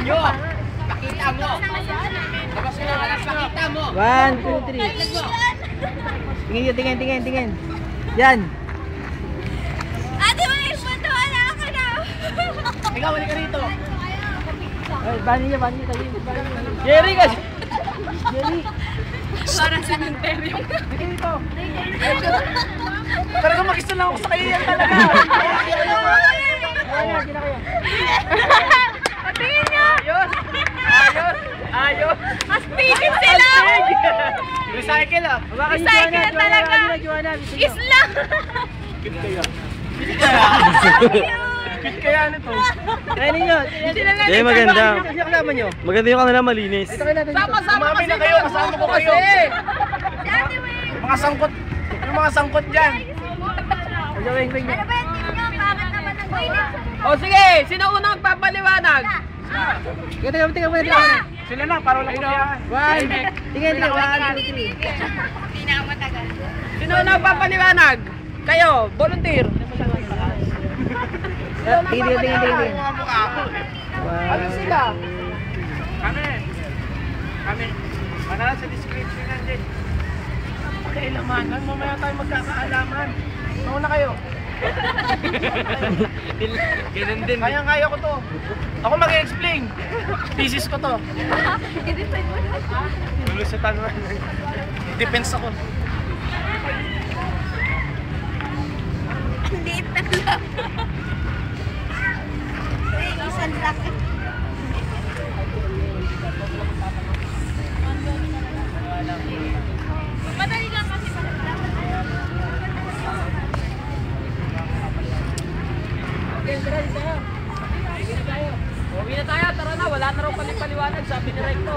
nyo! Pakita mo! Tapos ko lang alas, pakita mo! 1, 2, 3. Tingin. Yan. Ate, may punto, wala ka na. Ikaw, wali ka rito! Ay, bani niya tayo. Jerry kasi. Jerry. Parang cementerio. Sige dito. Talaga mag-isa lang ako sa kayo yan talaga! Ayan, gina kayo. Tingin niyo. Ayos! Aspidin sila. Recycle ah! Recycle na talaga. Isla. Cute kaya. Cute kaya nito. Ayun ninyo. Hindi, maganda. Sino kasama nyo? Maganda yung kanila, malinis. Dito kayo natin. Sumami na kayo, kasama ko kayo. Yung mga sangkot dyan. Ano ba yung Ano ba yung team niyo? Bakit naman ang gawin? O sige, sino unang magpapaliwanag? Tingnan mo. Sila na, para walang kulihan. One. Tingin. 1, 2, 3. Pinakamatagal. Sino unang magpapaliwanag? Kayo, volunteer. Tingin. Ano sila? Kami. Manala sa description nandiyan. Pakialamanan, mamaya tayo magkakaalaman. Mauna kayo. Ganun din. Kaya ko to. Ako mag-explain. Thesis ko to. Lulusutan mo. Depends ako. Liit na lang. Isang laki. Madali lang kasi Uwi na tayo, tara na. Wala na raw paliwanag, sabi ni Recto.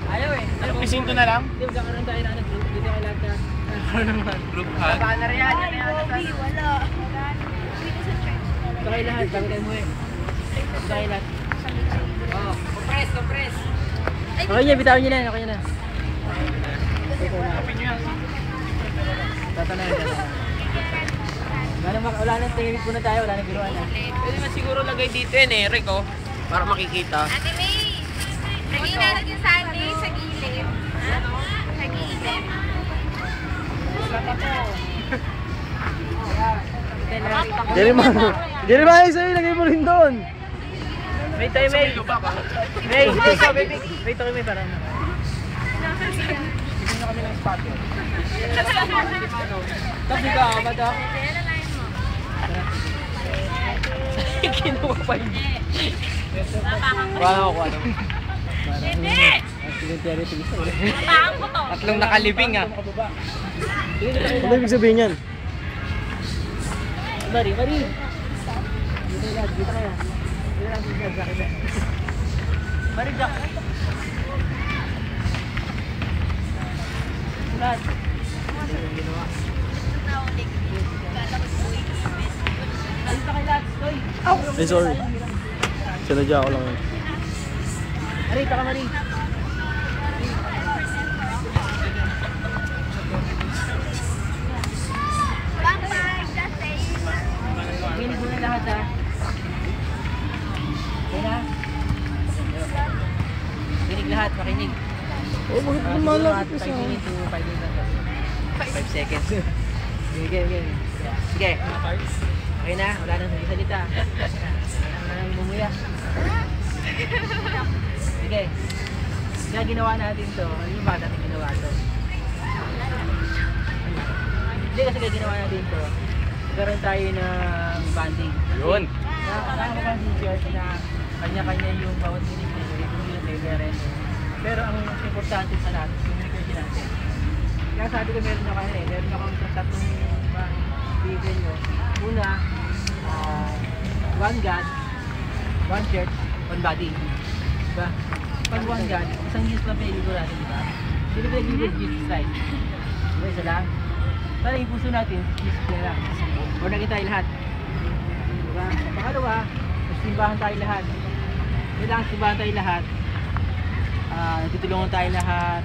Ayaw eh. Isinto na lang? Hindi, magkakaroon tayo na group. Dito kayo lahat na. Group hug. Baka na rin yan. Bobby, wala. Dito sa church. Dito kayo lahat, bago tayo umuwi. Dito kayo lahat. Oh, compress. Okay niya, bitawan niyo na. Okay na. Tatanayin. Wala nang tingin muna tayo, wala nang biruan na. Pwede man siguro lagay dito yun eh, Rick oh. Para makikita. Ate May, lagay natin yung Sunday sa gilid. Sa gilid. Jerry, maayos sa'yo. Lagay mo rin doon. Wait tayo, May. Wait tayo, May, parang. Bigyan nyo kami ng spot yun. Tapos ka, bata. Kinuha pa yun. Wala ako kung ano. Hindi! Tapakan ko to. Tatlong nakalibing ah. Ano ibig sabihin yan? Mari. Dito lahat, dito kaya. Dito lang sa akin. Mari, Jack. Lahat. Dito kayo lahat, Stoy. Ay, sorry. Sinadya ko lang yun. Mari, taka Mari. Bye-bye, just say. Kinig mo na lahat ha. Okay na? Kinig lahat, makinig. Oh, bakit Siguro lumalapit mga ka 5 sa minutes to 5 minutes. 5 seconds. Sige. Sige. Okay na, wala nang salita. Wala nang bumuya. Sige. Kaya ginawa natin to. Ano yung ba natin ginawa to? Hindi kasi kaya ginawa natin to. Nagkaroon tayo ng banding. Yun. Nakakabanding shirt na kanya-kanya yung bawat minute yung favorite. Pero ang mas importante sa lahat, yung energy natin. Kaya sabi ko meron ako meron akong tatlong bibigyan nyo. Una, one God, one church, one body. Diba? Pag one God, isang Jesus lang piniligo natin, diba? Sino piniligo Jesus Christ? Diba, isa lang? Para yung puso natin, Jesus na lang. O nakita tayo lahat. Diba? Pangalawa, simbahan tayo lahat. Kailangan simbahan tayo lahat. Nagtutulungan tayo lahat.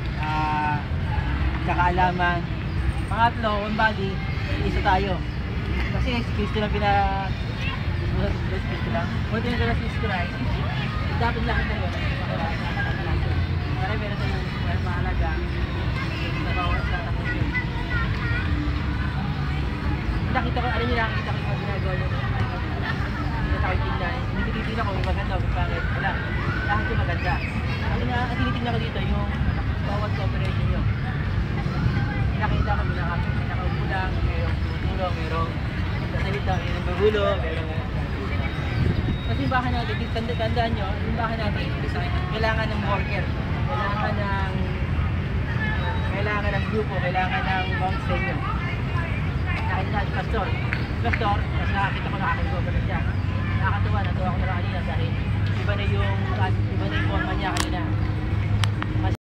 Kakaalaman. Pangatlo, one body, isa tayo. Kasi si Cristo lang Cristo lang. Kung tinagala si Christ, dapat lahat na yun. Para meron tayong mahalaga sa bawat tatakot yun. Nakita ko, alam niyo nakikita ko yung mga ginagawa nyo. Nakita ko yung tingnan. Hindi tinitingnan ko yung maganda o yung pangit. Wala. Lahat yung maganda. Ang tinitingnan ko dito yung bawat cooperation nyo. Nakita ko, pinakaupo lang, mayroong tumutulong, mayroong sasalita, mayroong magulo, mayroong... Kasi yung bahan natin, tandaan nyo, yung bahan natin, kailangan ng worker, kailangan ng grupo, kailangan ng bounce sa inyo. Nakita natin, pastor, mas nakakita ko nakakagawa na siya. Nakakatuwa, natuwa ko na kanina dahil iba na yung forma niya kanina.